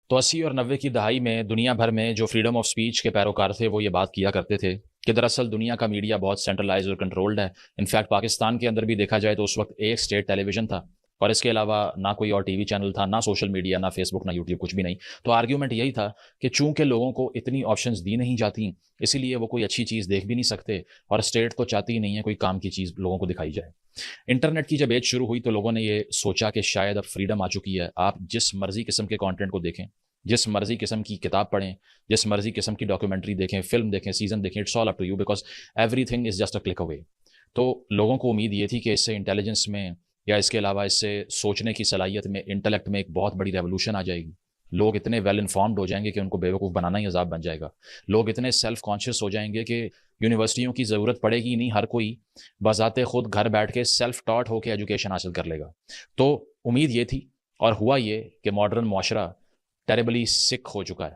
تو 80 اور 90 کی دہائی میں دنیا بھر میں جو فریڈم آف سپیچ کے پیروکار تھے وہ یہ بات کیا کرتے تھے کہ دراصل دنیا کا میڈیا بہت سینٹرلائز اور کنٹرولڈ ہے. انفیکٹ پاکستان کے اندر بھی دیکھا جائے تو اس وقت ایک اسٹیٹ ٹیلی ویژن تھا اور اس کے علاوہ نہ کوئی اور ٹی وی چینل تھا، نہ سوشل میڈیا، نہ فیس بک، نہ یوٹیوب، کچھ بھی نہیں. تو آرگیومنٹ یہی تھا کہ چونکہ لوگوں کو اتنی آپشنز دی نہیں جاتی اسی لیے وہ کوئی اچھی چیز دیکھ بھی نہیں سکتے، اور اسٹیٹ تو چاہتی ہی نہیں ہے کوئی کام کی چیز لوگوں کو دکھائی جائے. انٹرنیٹ کی جب ایج شروع ہوئی تو لوگوں نے یہ سوچا کہ شاید اب فریڈم آ چکی ہے، آپ جس مرضی قسم کے کانٹینٹ کو دیکھیں، جس مرضی قسم کی کتاب پڑھیں، جس مرضی قسم کی ڈاکیومنٹری دیکھیں، فلم دیکھیں، سیزن دیکھیں، it's all up to you because everything is just a click away. تو لوگوں کو امید یہ تھی کہ اس سے انٹیلیجنس میں یا اس کے علاوہ اس سے سوچنے کی صلاحیت میں، انٹلیکٹ میں ایک بہت بڑی ریولوشن آ جائے گی. لوگ اتنے ویل انفارمڈ ہو جائیں گے کہ ان کو بیوقوف بنانا ہی عذاب بن جائے گا. لوگ اتنے سیلف کانشیس ہو جائیں گے کہ یونیورسٹیوں کی ضرورت پڑے گی نہیں، ہر کوئی بذات خود گھر بیٹھ کے سیلف ٹاٹ ہو کے ایجوکیشن حاصل کر لے گا. تو امید یہ تھی اور ہوا یہ کہ ماڈرن معاشرہ ٹیریبلی سک ہو چکا ہے.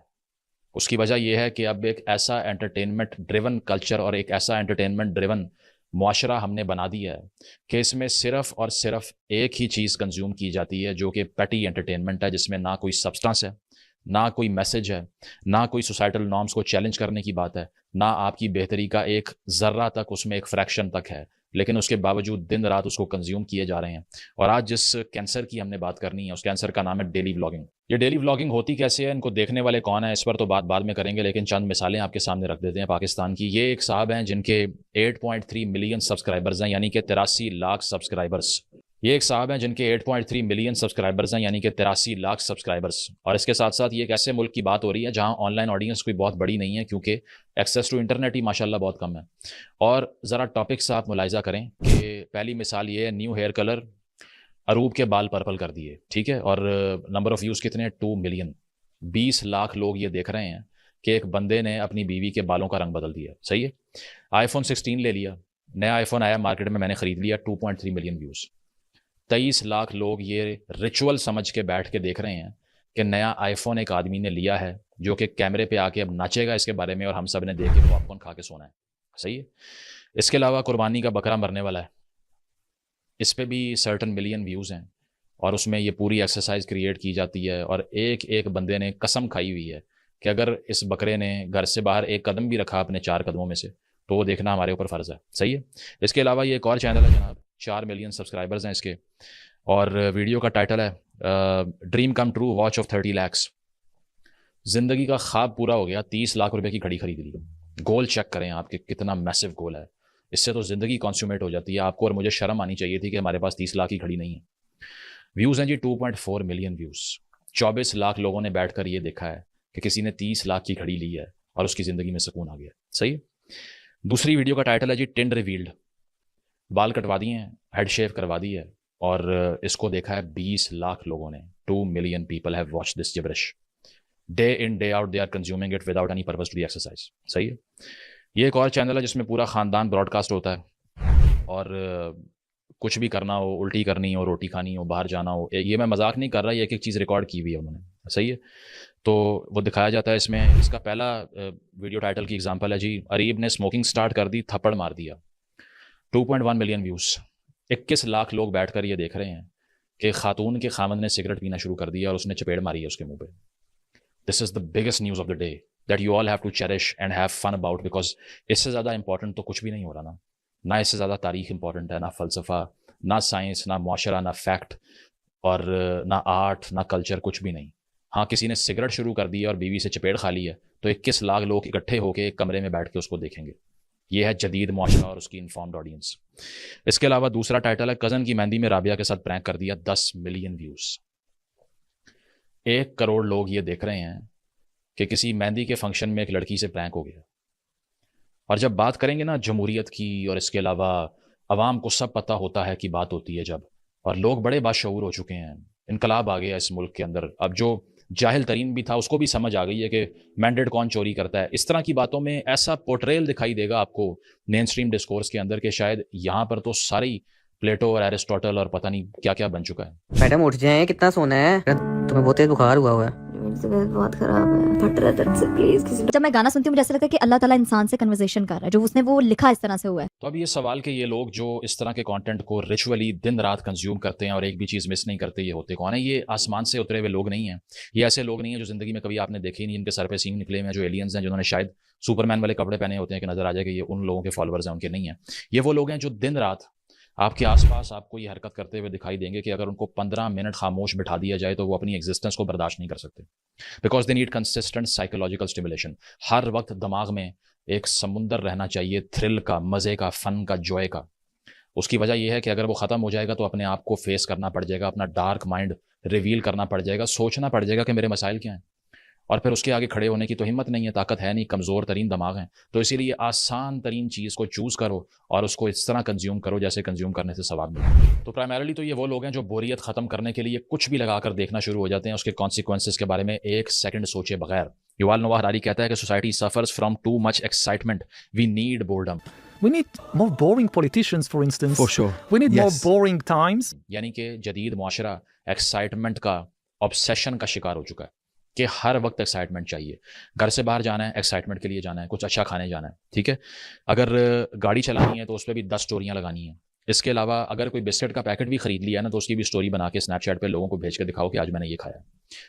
اس کی وجہ یہ ہے کہ اب ایک ایسا انٹرٹینمنٹ ڈریون کلچر اور ایک ایسا انٹرٹینمنٹ ڈریون معاشرہ ہم نے بنا دیا ہے کہ اس میں صرف اور صرف ایک ہی چیز کنزیوم کی جاتی ہے جو کہ پیٹی انٹرٹینمنٹ ہے، جس میں نہ کوئی سبسٹانس ہے، نہ کوئی میسج ہے، نہ کوئی سوسائٹل نارمز کو چیلنج کرنے کی بات ہے، نہ آپ کی بہتری کا ایک ذرہ تک اس میں ایک فریکشن تک ہے. لیکن اس کے باوجود دن رات اس کو کنزیوم کیے جا رہے ہیں. اور آج جس کینسر کی ہم نے بات کرنی ہے اس کینسر کا نام ہے ڈیلی ولاگنگ. یہ ڈیلی ولاگنگ ہوتی کیسے ہے، ان کو دیکھنے والے کون ہیں، اس پر تو بعد میں کریں گے، لیکن چند مثالیں آپ کے سامنے رکھ دیتے ہیں پاکستان کی. یہ ایک صاحب ہیں جن کے 8.3 ملین سبسکرائبرز ہیں، یعنی کہ 83 لاکھ سبسکرائبرز. یہ ایک صاحب ہیں جن کے 8.3 ملین سبسکرائبرز ہیں، یعنی کہ 83 لاکھ سبسکرائبرز. اور اس کے ساتھ ساتھ یہ ایک ایسے ملک کی بات ہو رہی ہے جہاں آن لائن آڈینس کوئی بہت بڑی نہیں ہے کیونکہ ایکسیس ٹو انٹرنیٹ ہی ماشاءاللہ بہت کم ہے. اور ذرا ٹاپکس آپ ملاحظہ کریں کہ پہلی مثال یہ ہے، نیو ہیئر کلر، اروب کے بال پرپل کر دیے، ٹھیک ہے. اور نمبر آف ویوز کتنے ہیں؟ 2 ملین. 20 لاکھ لوگ یہ دیکھ رہے ہیں کہ ایک بندے نے اپنی بیوی کے بالوں کا رنگ بدل دیا. صحیح ہے. آئی فون 16 لے لیا، نیا آئی فون آیا مارکیٹ میں نے خرید لیا، 2.3 ملین ویوز. 23 لاکھ لوگ یہ ریچول سمجھ کے بیٹھ کے دیکھ رہے ہیں کہ نیا آئی فون ایک آدمی نے لیا ہے جو کہ کیمرے پہ آ کے اب ناچے گا اس کے بارے میں، اور ہم سب نے دیکھ کے پاپ کارن کھا کے سونا ہے. صحیح ہے. اس کے علاوہ قربانی کا بکرا مرنے والا ہے، اس پہ بھی سرٹن ملین ویوز ہیں، اور اس میں یہ پوری ایکسرسائز کریٹ کی جاتی ہے، اور ایک ایک بندے نے قسم کھائی ہوئی ہے کہ اگر اس بکرے نے گھر سے باہر ایک قدم بھی رکھا اپنے 4 قدموں میں سے تو وہ دیکھنا ہمارے اوپر فرض ہے. صحیح ہے. اس کے علاوہ یہ ایک اور چینل ہے جناب، 4 ملین سبسکرائبرز ہیں اس کے، اور ویڈیو کا ٹائٹل ہے dream come true watch of 30 lakhs. زندگی کا خواب پورا ہو گیا، 30 لاکھ روپے کی گھڑی خرید لی. گول چیک کریں آپ کے کتنا میسو گول ہے، اس سے تو زندگی کانسیومیٹ ہو جاتی ہے. آپ کو اور مجھے شرم آنی چاہیے تھی کہ ہمارے پاس 30 لاکھ کی گھڑی نہیں ہے. ویوز ہیں جی 2.4 ملین ویوز. 24 لاکھ لوگوں نے بیٹھ کر یہ دیکھا ہے کہ کسی نے 30 لاکھ کی گھڑی لی ہے اور اس کی زندگی میں سکون آ گیا. صحیح. دوسری ویڈیو کا ٹائٹل ہے جی ٹنڈ ریویلڈ. بال کٹوا دیے ہیں، ہیڈ شیو کروا دی ہے، اور اس کو دیکھا ہے 20 لاکھ لوگوں نے. 2 million people have watch this gibberish. Day in day out they are consuming it without any purpose to the exercise. صحیح ہے. یہ ایک اور چینل ہے جس میں پورا خاندان براڈ کاسٹ ہوتا ہے، اور کچھ بھی کرنا ہو، الٹی کرنی ہو، روٹی کھانی ہو، باہر جانا ہو، یہ میں مذاق نہیں کر رہا، یہ ایک ایک چیز ریکارڈ کی ہوئی ہے انہوں نے. صحیح ہے. تو وہ دکھایا جاتا ہے اس میں. اس کا پہلا ویڈیو ٹائٹل کی ایگزامپل ہے جی اریب نے اسموکنگ سٹارٹ کر دی، تھپڑ مار دیا. 2.1 ملین ویوز. 21 لاکھ لوگ بیٹھ کر یہ دیکھ رہے ہیں کہ خاتون کے خامند نے سگریٹ پینا شروع کر دیا اور اس نے چپیڑ ماری ہے اس کے منہ پہ. This is the biggest news of the day that you all have to cherish and have fun about, because اس سے زیادہ امپورٹنٹ تو کچھ بھی نہیں ہو رہا نا. نہ اس سے زیادہ تاریخ امپورٹنٹ ہے، نہ فلسفہ، نہ سائنس، نہ معاشرہ، نہ فیکٹ، اور نہ آرٹ، نہ کلچر، کچھ بھی نہیں. ہاں کسی نے سگریٹ شروع کر دی اور بیوی سے چپیڑ کھا لی ہے تو 21 لاکھ لوگ اکٹھے ہو کے ایک کمرے میں بیٹھ کے اس کو دیکھیں گے. یہ ہے جدید معاشرہ اور اس کی انفارمڈ آڈینس. اس کے علاوہ دوسرا ٹائٹل ہے کزن کی مہندی میں رابعہ کے ساتھ پرینک کر دیا، 10 ملین ویوز. 1 کروڑ لوگ یہ دیکھ رہے ہیں کہ کسی مہندی کے فنکشن میں ایک لڑکی سے پرینک ہو گیا. اور جب بات کریں گے نا جمہوریت کی اور اس کے علاوہ عوام کو سب پتہ ہوتا ہے کہ بات ہوتی ہے جب، اور لوگ بڑے باشعور ہو چکے ہیں، انقلاب آ گیا اس ملک کے اندر. اب جو جاہل ترین بھی تھا اس کو بھی سمجھ آ گئی ہے کہ مینڈیٹ کون چوری کرتا ہے. اس طرح کی باتوں میں ایسا پورٹریل دکھائی دے گا آپ کو مین اسٹریم ڈسکورس کے اندر کہ شاید یہاں پر تو ساری پلیٹو اور ایرسٹوٹل اور پتہ نہیں کیا کیا بن چکا ہے. میڈم اٹھ جائیں، کتنا سونا ہے؟ تمہیں بہت تیز بخار ہوا ہے. طبیعت بہت خراب ہے, پھٹ رہا ہے درد سے, پلیز کسی. جب میں گانا سنتی ہوں مجھے ایسا لگتا ہے کہ اللہ تعالیٰ انسان سے کنورزیشن کر رہا ہے, جو اس نے وہ لکھا اس طرح سے ہوا ہے. تو اب یہ سوال کہ یہ لوگ جو اس طرح کے کانٹینٹ کو ریچولی دن رات کنزیوم کرتے ہیں اور ایک بھی چیز مس نہیں کرتے, یہ ہوتے کون ہیں؟ یہ آسمان سے اترے ہوئے لوگ نہیں ہیں. یہ ایسے لوگ نہیں ہیں جو زندگی میں کبھی آپ نے دیکھے نہیں, ان کے سر پہ سینگ نکلے ہیں, جو ایلینز ہیں, جنہوں نے شاید سپر مین والے کپڑے پہنے ہوتے ہیں کہ نظر آ جائے کہ یہ ان لوگوں کے فالوورز ہیں, ان کے نہیں ہیں. یہ وہ لوگ ہیں جو دن رات آپ کے آس پاس آپ کو یہ حرکت کرتے ہوئے دکھائی دیں گے کہ اگر ان کو 15 منٹ خاموش بٹھا دیا جائے تو وہ اپنی ایگزسٹنس کو برداشت نہیں کر سکتے, because they need consistent psychological stimulation. ہر وقت دماغ میں ایک سمندر رہنا چاہیے, تھرل کا, مزے کا, فن کا, جوائے کا. اس کی وجہ یہ ہے کہ اگر وہ ختم ہو جائے گا تو اپنے آپ کو فیس کرنا پڑ جائے گا, اپنا ڈارک مائنڈ ریویل کرنا پڑ جائے گا, سوچنا پڑ جائے گا کہ میرے مسائل کیا ہیں, اور پھر اس کے آگے کھڑے ہونے کی تو ہمت نہیں ہے, طاقت ہے نہیں, کمزور ترین دماغ ہیں. تو اسی لیے آسان ترین چیز کو چوز کرو اور اس کو اس طرح کنزیوم کرو جیسے کنزیوم کرنے سے ثواب ملے. تو پرائمرلی تو یہ وہ لوگ ہیں جو بوریت ختم کرنے کے لیے کچھ بھی لگا کر دیکھنا شروع ہو جاتے ہیں, اس کے کانسیکوینسز کے بارے میں ایک سیکنڈ سوچے بغیر. یوال نوآ ہراری کہتا ہے کہ society suffers from too much excitement, we need boredom. We need more boring politicians, for instance. For sure. We need more Yes. boring times. یعنی کہ جدید معاشرہ ایکسائٹمنٹ کا, آبسیشن کا شکار ہو چکا ہے کہ ہر وقت ایکسائٹمنٹ چاہیے. گھر سے باہر جانا ہے, ایکسائٹمنٹ کے لیے جانا ہے, کچھ اچھا کھانے جانا ہے, ٹھیک ہے. اگر گاڑی چلانی ہے تو اس پہ بھی 10 اسٹوریاں لگانی ہیں. اس کے علاوہ اگر کوئی بسکٹ کا پیکٹ بھی خرید لیا ہے نا تو اس کی بھی اسٹوری بنا کے اسنیپ چیٹ پہ لوگوں کو بھیج کے دکھاؤ کہ آج میں نے یہ کھایا.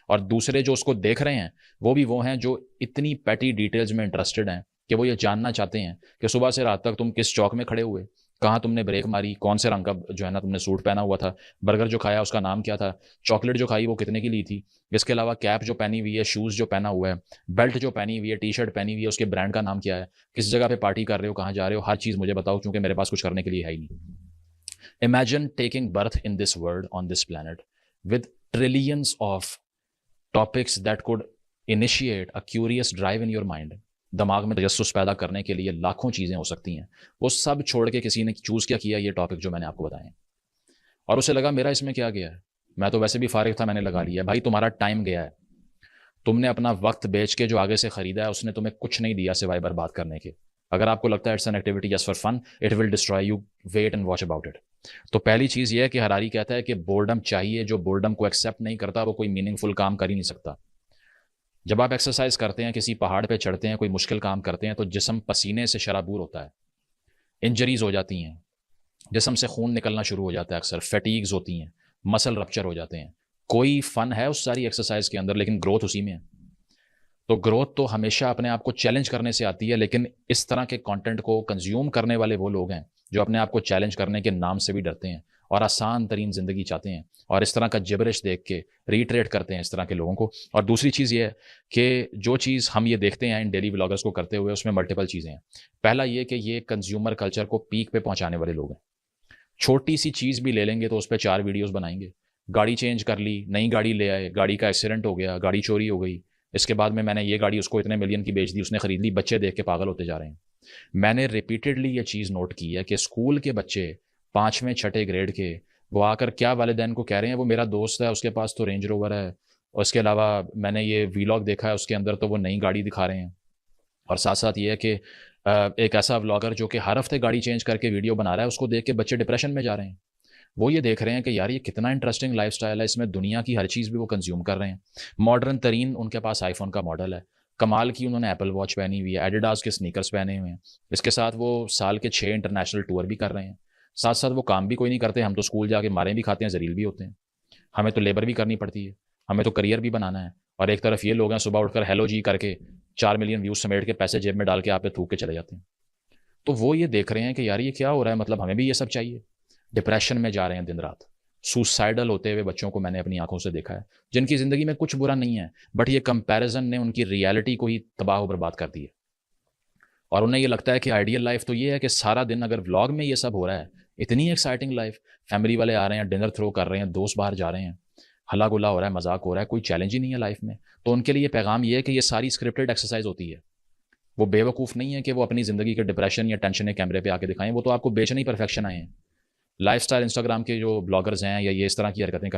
اور دوسرے جو اس کو دیکھ رہے ہیں وہ بھی وہ ہیں جو اتنی پیٹی ڈیٹیلز میں انٹرسٹڈ ہیں کہ وہ یہ جاننا چاہتے ہیں کہ صبح سے رات تک تم کس چوک میں کھڑے ہوئے, کہاں تم نے بریک ماری, کون سے رنگ کا جو ہے نا تم نے سوٹ پہنا ہوا تھا, برگر جو کھایا اس کا نام کیا تھا, چاکلیٹ جو کھائی وہ کتنے کی لی تھی, اس کے علاوہ کیپ جو پہنی ہوئی ہے, شوز جو پہنا ہوا ہے, بیلٹ جو پہنی ہوئی ہے, ٹی شرٹ پہنی ہوئی ہے, اس کے برانڈ کا نام کیا ہے, کس جگہ پہ پارٹی کر رہے ہو, کہاں جا رہے ہو, ہر چیز مجھے بتاؤ کیونکہ میرے پاس کچھ کرنے کے لیے ہے ہی نہیں. Imagine taking birth in this world, on this planet, with trillions of topics that could initiate a curious drive in your mind. دماغ میں تجسس پیدا کرنے کے لیے لاکھوں چیزیں ہو سکتی ہیں. وہ سب چھوڑ کے کسی نے چوز کیا یہ ٹاپک جو میں نے آپ کو بتائے ہیں, اور اسے لگا میرا اس میں کیا گیا ہے, میں تو ویسے بھی فارغ تھا, میں نے لگا لیا. بھائی تمہارا ٹائم گیا ہے, تم نے اپنا وقت بیچ کے جو آگے سے خریدا ہے اس نے تمہیں کچھ نہیں دیا سوائے برباد کرنے کے. اگر آپ کو لگتا ہے it's an activity just for fun, it will destroy you, wait and watch about it. تو پہلی چیز یہ ہے کہ ہراری کہتا ہے کہ بورڈم چاہیے, جو بورڈم کو ایکسیپٹ نہیں کرتا وہ کوئی میننگ فل کام کر ہی نہیں سکتا. جب آپ ایکسرسائز کرتے ہیں, کسی پہاڑ پہ چڑھتے ہیں, کوئی مشکل کام کرتے ہیں تو جسم پسینے سے شرابور ہوتا ہے, انجریز ہو جاتی ہیں, جسم سے خون نکلنا شروع ہو جاتا ہے, اکثر فیٹیگز ہوتی ہیں, مسل رپچر ہو جاتے ہیں. کوئی فن ہے اس ساری ایکسرسائز کے اندر لیکن گروتھ اسی میں ہے. تو گروتھ تو ہمیشہ اپنے آپ کو چیلنج کرنے سے آتی ہے, لیکن اس طرح کے کانٹینٹ کو کنزیوم کرنے والے وہ لوگ ہیں جو اپنے آپ کو چیلنج کرنے کے نام سے بھی ڈرتے ہیں اور آسان ترین زندگی چاہتے ہیں, اور اس طرح کا جبرش دیکھ کے ریٹریٹ کرتے ہیں اس طرح کے لوگوں کو. اور دوسری چیز یہ ہے کہ جو چیز ہم یہ دیکھتے ہیں ان ڈیلی ولاگرز کو کرتے ہوئے, اس میں ملٹیپل چیزیں ہیں. پہلا یہ کہ یہ کنزیومر کلچر کو پیک پہ پہنچانے والے لوگ ہیں. چھوٹی سی چیز بھی لے لیں گے تو اس پہ 4 ویڈیوز بنائیں گے. گاڑی چینج کر لی, نئی گاڑی لے آئے, گاڑی کا ایکسیڈنٹ ہو گیا, گاڑی چوری ہو گئی, اس کے بعد میں نے یہ گاڑی اس کو اتنے ملین کی بیچ دی, اس نے خرید لی. بچے دیکھ کے پاگل ہوتے جا رہے ہیں. میں نے ریپیٹڈلی یہ چیز نوٹ کی ہے کہ اسکول کے بچے 5ویں 6ٹھے گریڈ کے وہ آ کر کیا والدین کو کہہ رہے ہیں, وہ میرا دوست ہے اس کے پاس تو رینج روور ہے, اور اس کے علاوہ میں نے یہ ویلاگ دیکھا ہے اس کے اندر تو وہ نئی گاڑی دکھا رہے ہیں. اور ساتھ ساتھ یہ ہے کہ ایک ایسا ولاگر جو کہ ہر ہفتے گاڑی چینج کر کے ویڈیو بنا رہا ہے, اس کو دیکھ کے بچے ڈپریشن میں جا رہے ہیں. وہ یہ دیکھ رہے ہیں کہ یار یہ کتنا انٹرسٹنگ لائف سٹائل ہے, اس میں دنیا کی ہر چیز بھی وہ کنزیوم کر رہے ہیں. ماڈرن ترین ان کے پاس آئی فون کا ماڈل ہے, کمال کی انہوں نے ایپل واچ پہنی ہوئی ہے, ایڈیڈاز کے سنیکرز پہنے ہوئے ہیں. اس کے ساتھ وہ سال کے 6 انٹرنیشنل ٹور بھی کر رہے ہیں. ساتھ ساتھ وہ کام بھی کوئی نہیں کرتے. ہم تو اسکول جا کے ماریں بھی کھاتے ہیں, ذلیل بھی ہوتے ہیں, ہمیں تو لیبر بھی کرنی پڑتی ہے, ہمیں تو کریئر بھی بنانا ہے. اور ایک طرف یہ لوگ ہیں صبح اٹھ کر ہیلو جی کر کے 4 ملین ویوز سمیٹ کے پیسے جیب میں ڈال کے آپ پہ تھوک کے چلے جاتے ہیں. تو وہ یہ دیکھ رہے ہیں کہ یار یہ کیا ہو رہا ہے, مطلب ہمیں بھی یہ سب چاہیے. ڈپریشن میں جا رہے ہیں دن رات. سوسائڈل ہوتے ہوئے بچوں کو میں نے اپنی آنکھوں سے دیکھا ہے, جن کی زندگی میں کچھ برا نہیں ہے, بٹ یہ کمپیریزن نے ان کی ریالٹی کو ہی تباہ و برباد کر دی ہے. اور انہیں یہ لگتا ہے کہ آئیڈیل لائف تو یہ ہے کہ سارا دن اگر ولاگ میں یہ سب ہو رہا ہے, اتنی ایکسائٹنگ لائف, فیملی والے آ رہے ہیں, ڈنر تھرو کر رہے ہیں, دوست باہر جا رہے ہیں, ہلا گلا ہو رہا ہے, مذاق ہو رہا ہے, کوئی چیلنج ہی نہیں ہے لائف میں, تو ان کے لیے پیغام یہ ہے کہ یہ ساری اسکرپٹڈ ایکسرسائز ہوتی ہے. وہ بے وقوف نہیں ہے کہ وہ اپنی زندگی کے ڈپریشن یا ٹینشن کیمرے پہ آ کے دکھائیں, وہ تو آپ کو بیچنے ہی پرفیکشن آئے ہیں. لائف سٹائل انسٹاگرام کے جو بلاگرز ہیں یا یہ اس طرح کی حرکتیں